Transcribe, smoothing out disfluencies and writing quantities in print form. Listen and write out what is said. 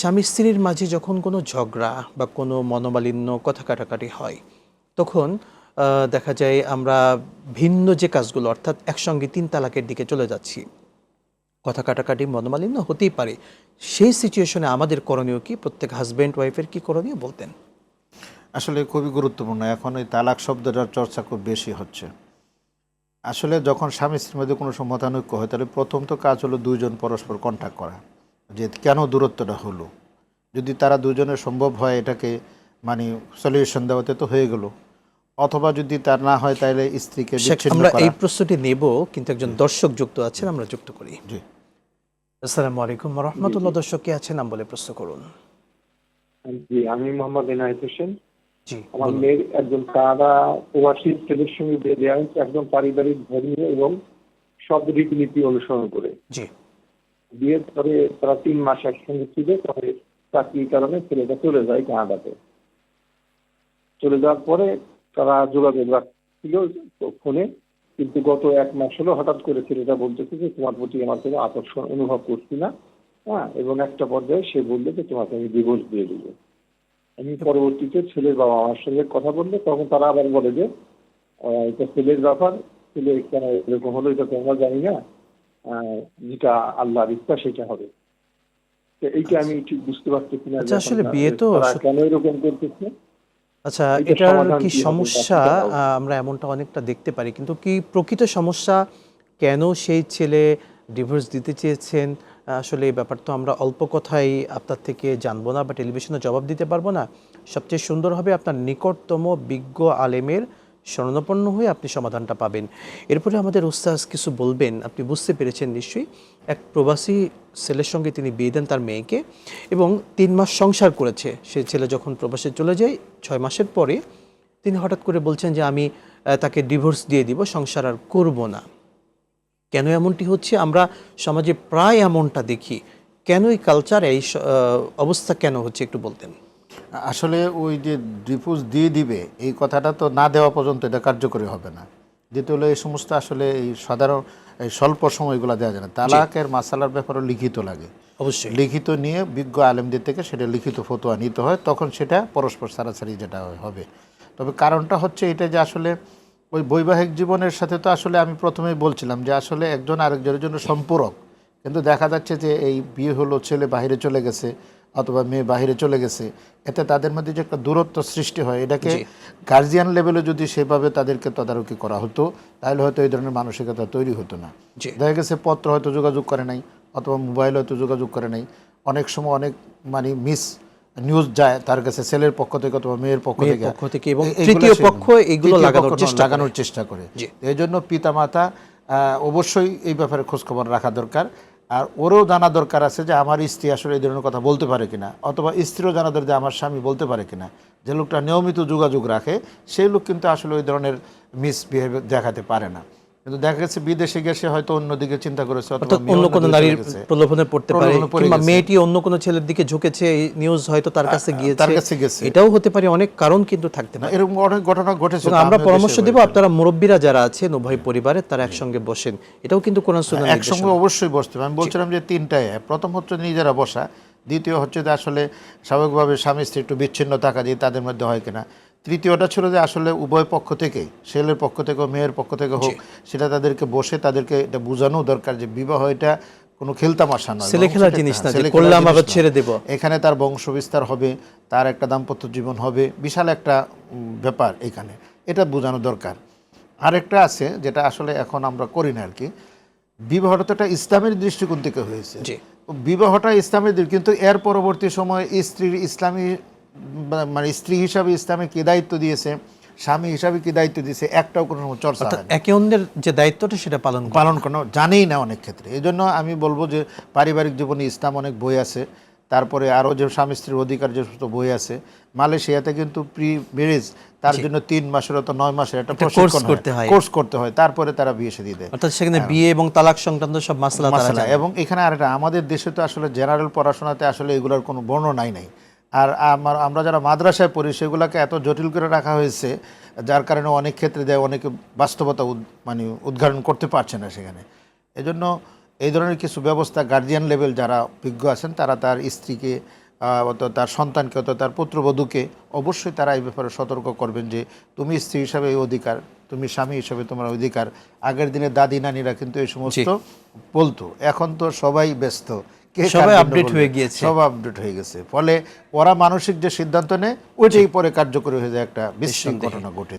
স্বামী স্ত্রীর মাঝে যখন কোনো ঝগড়া বা কোনো মনোমালিন্য কথা কাটাকাটি হয় তখন দেখা যায় আমরা ভিন্ন যে কাজগুলো অর্থাৎ একসঙ্গে ৩ তালাকের দিকে চলে যাচ্ছি। কথা কাটাকাটি মনোমালিন্য হতেই পারে। সেই সিচুয়েশনে আমাদের করণীয় কি? প্রত্যেক হাজব্যান্ড ওয়াইফের কি করণীয় বলতেন? আসলে খুবই গুরুত্বপূর্ণ। এখন এই তালাক শব্দটার চর্চা খুব বেশি হচ্ছে। আসলে যখন স্বামী স্ত্রীর মধ্যে কোনো মতানৈক্য হয় তাহলে প্রথম তো কাজ হলো দুইজন পরস্পর কন্ট্যাক্ট করা, যে কেন দূরত্বটা হলো। যদি তারা দুজনের সম্ভব হয় এটাকে মানে সলিউশন দেওয়াতে তো হয়ে গেল, অথবা যদি তার না হয় তাহলে স্ত্রীকে বিচ্ছিন্ন আমরা করা। এই প্রশ্নটি নেব, কিন্তু একজন দর্শক যুক্ত আছেন, আমরা যুক্ত করি। জি, আসসালামু আলাইকুম ওয়া রাহমাতুল্লাহ। দর্শক কে আছেন নাম বলে প্রশ্ন করুন। জি, আমি মোহাম্মদ এনায়েত হোসেন। জি, আমার বলুন। মেয়ের একজন কানাডা প্রবাসী ছেলের সঙ্গে বিয়ে দেওয়া হয়েছে, একদম পারিবারিক ধর্মীয় এবং সব রীতিনীতি অনুসরণ করে। জি, বিয়ের পরে তারা 3 মাস একসঙ্গে ছিল, তবে চাকরির কারণে ছেলেটা চলে যায় কানাডাতে। চলে যাওয়ার পরে তারা যোগাযোগ রাখছিল ফোনে, কিন্তু গত 1 মাস হলো হঠাৎ করে ছেলেটা বলতেছে যে তোমার প্রতি আমার কোনো আকর্ষণ অনুভব করছি না। হ্যাঁ, এবং একটা পর্যায়ে সে বললো যে তোমাকে আমি ডিভোর্স দিয়ে দিব। আমি পরবর্তীতে ছেলের বাবা আমার সঙ্গে কথা বললে তখন তারা আবার বলে যে এটা ছেলের ব্যাপার, ছেলে কেন এরকম হলো এটা তো আমরা জানি না, যেটা আল্লাহর ইচ্ছা সেটা হবে। তো এইটা আমি ঠিক বুঝতে পারতেছি না যে আচ্ছা, আসলে বিয়ে তো তারা কেন এরকম করতেছে। আচ্ছা, এটার এটার সমাধান কি কি হবে সমস্যা? সেটা বলো। আমরা এমনটা অনেকটা দেখতে পারি, কিন্তু কি প্রকৃত সমস্যা? কেন সেই ছেলে ডিভোর্স দিতে চেয়েছেন? আসলে এই ব্যাপার তো আমরা অল্প কথায় আপনার থেকে জানবো না বা টেলিভিশনে জবাব দিতে পারবো না। সবচেয়ে সুন্দর হবে আপনার নিকটতম বিজ্ঞ আলেমের শরণাপন্ন হয়ে আপনি সমাধানটা পাবেন। এরপরে আমাদের উস্তাজ কিছু বলবেন। আপনি বুঝতে পেরেছেন নিশ্চয়ই, এক প্রবাসী ছেলের সঙ্গে তিনি বিয়ে দেন তার মেয়েকে, এবং ৩ মাস সংসার করেছে। সেই ছেলে যখন প্রবাসে চলে যায় ৬ মাসের পরে তিনি হঠাৎ করে বলছেন যে আমি তাকে ডিভোর্স দিয়ে দিব, সংসার আর করব না। কেন এমনটি হচ্ছে? আমরা সমাজে প্রায় এমনটা দেখি। কেন এই কালচার, এই অবস্থা কেন হচ্ছে একটু বলতেন? আসলে ওই যে ডিভোর্স দিয়ে দিবে এই কথাটা তো না দেওয়া পর্যন্ত এটা কার্যকরী হবে না। দ্বিতীয় হলো এই সমস্ত আসলে এই সাধারণ এই স্বল্প সময়গুলো দেওয়া যায় না। তালাকের মাসালার ব্যাপারে লিখিত লাগে, অবশ্যই। লিখিত নিয়ে বিজ্ঞ আলেমদের থেকে সেটা লিখিত ফতোয়া নিতে হয়, তখন সেটা পরস্পর ছাড়াছাড়ি যেটা হবে। তবে কারণটা হচ্ছে এটা যে আসলে ওই বৈবাহিক জীবনের সাথে তো আসলে আমি প্রথমেই বলছিলাম যে আসলে একজন আরেকজনের জন্য সম্পূরক, কিন্তু দেখা যাচ্ছে যে এই বিয়ে হলো, ছেলে বাইরে চলে গেছে অথবা মেয়ে বাইরে চলে গেছে, এতে তাদের মধ্যে যে একটা দূরত্ব সৃষ্টি হয়, এটাকে গার্জিয়ান লেভেলে যদি সেভাবে তাদেরকে তদারকি করা হতো তাহলে হয়তো এই ধরনের মানসিকতা তৈরি হতো না। দেখা গেছে পত্র হয়তো যোগাযোগ করে নাই অথবা মোবাইল হয়তো যোগাযোগ করে নাই, অনেক সময় অনেক মানে মিস নিউজ যায় তার কাছে ছেলের পক্ষ থেকে অথবা মেয়ের পক্ষ থেকে, এবং তৃতীয় পক্ষ এগুলো লাগানোর চেষ্টা করে। এই জন্য পিতামাতা অবশ্যই এই ব্যাপারে খোঁজখবর রাখা দরকার। আর ওরও জানা দরকার আছে যে আমার স্ত্রী আসলে এই ধরনের কথা বলতে পারে কিনা, অথবা স্ত্রীরও জানা দরকার যে আমার স্বামী বলতে পারে কিনা। যে লোকটা নিয়মিত যোগাযোগ রাখে সেই লোক কিন্তু আসলে ওই ধরনের মিসবিহেভিয়ার দেখাতে পারে না। কিন্তু দেখা গেছে বিদেশে গেছে হয়তো অন্যদিকে চিন্তা করেছে, অথবা অন্য কোনো নারীর প্রলোভনে পড়তে পারে, কিংবা মেয়েটি অন্য কোনো ছেলের দিকে ঝুঁকেছে, এই নিউজ হয়তো তার কাছে গিয়েছে, এটাও হতে পারে। অনেক কারণ কিন্তু থাকতে পারে। এরকম অনেক ঘটনা ঘটেছে। আমরা পরামর্শ দেব, আপনারা মুরব্বীরা যারা আছেন উভয় পরিবারের, তারা একসঙ্গে বসেন। এটাও কিন্তু কোরআন সুন্নাহ নির্দেশনা। একসঙ্গে অবশ্যই বসতে হবে। আমি বলছিলাম যে তিনটায়, প্রথম হচ্ছে নিজেরা বসা, দ্বিতীয় হচ্ছে যে আসলে স্বাভাবিকভাবে স্বামী স্ত্রী একটু বিচ্ছিন্ন থাকা দিয়ে তাদের মধ্যে হয় কিনা, তৃতীয়টা ছিল যে আসলে উভয় পক্ষ থেকেই, ছেলের পক্ষ থেকে মেয়ের পক্ষ থেকে হোক, সেটা তাদেরকে বসে তাদেরকে এটা বোঝানো দরকার যে বিবাহ এটা কোনো খেলতামাশা নয়, ছেলে খেলার জিনিস না যে করলাম আবার ছেড়ে দেব। এখানে তার বংশ বিস্তার হবে, তার একটা দাম্পত্য জীবন হবে, বিশাল একটা ব্যাপার এখানে, এটা বোঝানো দরকার। আরেকটা আছে যেটা আসলে এখন আমরা করি না আর কি, বিবাহটা তো একটা ইসলামের দৃষ্টিকোণ থেকে হয়েছে। বিবাহটা ইসলামের দিক, কিন্তু এর পরবর্তী সময় স্ত্রীর ইসলামী মানে স্ত্রী হিসাবে ইসলামে কি দায়িত্ব দিয়েছে, স্বামী হিসাবে কি দায়িত্ব দিয়েছে, একটাও কোনো চর্চা হয় না। একে অন্যের যে দায়িত্বটা সেটা পালন কোনো জানেই না অনেক ক্ষেত্রে। এই জন্য আমি বলবো যে পারিবারিক জীবনে ইসলাম অনেক বই আছে, তারপরে আরও যে স্বামী স্ত্রীর অধিকার যে সমস্ত বই আছে। মালয়েশিয়াতে কিন্তু প্রি ম্যারেজ তার জন্য 3 মাসের অথবা 9 মাসের একটা কোর্স করতে হয়, তারপরে তারা বিয়ে শাদী দেয়। অর্থাৎ সেখানে বিয়ে এবং তালাক সংক্রান্ত সব মাসলা। এবং এখানে আরেকটা, আমাদের দেশে তো আসলে জেনারেল পড়াশোনাতে আসলে এগুলোর কোনো বর্ণনাই নাই। আর আমরা যারা মাদ্রাসায় পড়ি সেগুলোকে এত জটিল করে রাখা হয়েছে, যার কারণে অনেক ক্ষেত্রে দেয় অনেকে বাস্তবতা মানে উদ্ঘাটন করতে পারছে না সেখানে। এজন্য এই ধরনের কিছু ব্যবস্থা গার্জিয়ান লেভেল যারা বিজ্ঞ আছেন তারা তার স্ত্রীকে অত তার সন্তানকে অত তার পুত্রবধূকে অবশ্যই তারা এই ব্যাপারে সতর্ক করবেন যে তুমি স্ত্রী হিসাবে এই অধিকার, তুমি স্বামী হিসাবে তোমার অধিকার। আগের দিনে দাদি নানিরা কিন্তু এই সমস্ত বলতো, এখন তো সবাই ব্যস্ত, সবাই আপডেট হয়ে গিয়েছে, সব আপডেট হয়ে গেছে, ফলে ওরা মানসিক যে সিদ্ধান্ত নেয় ওইটাই পরে কার্যকরী হয়ে যায়, একটা বিশৃঙ্খলা ঘটনা ঘটে।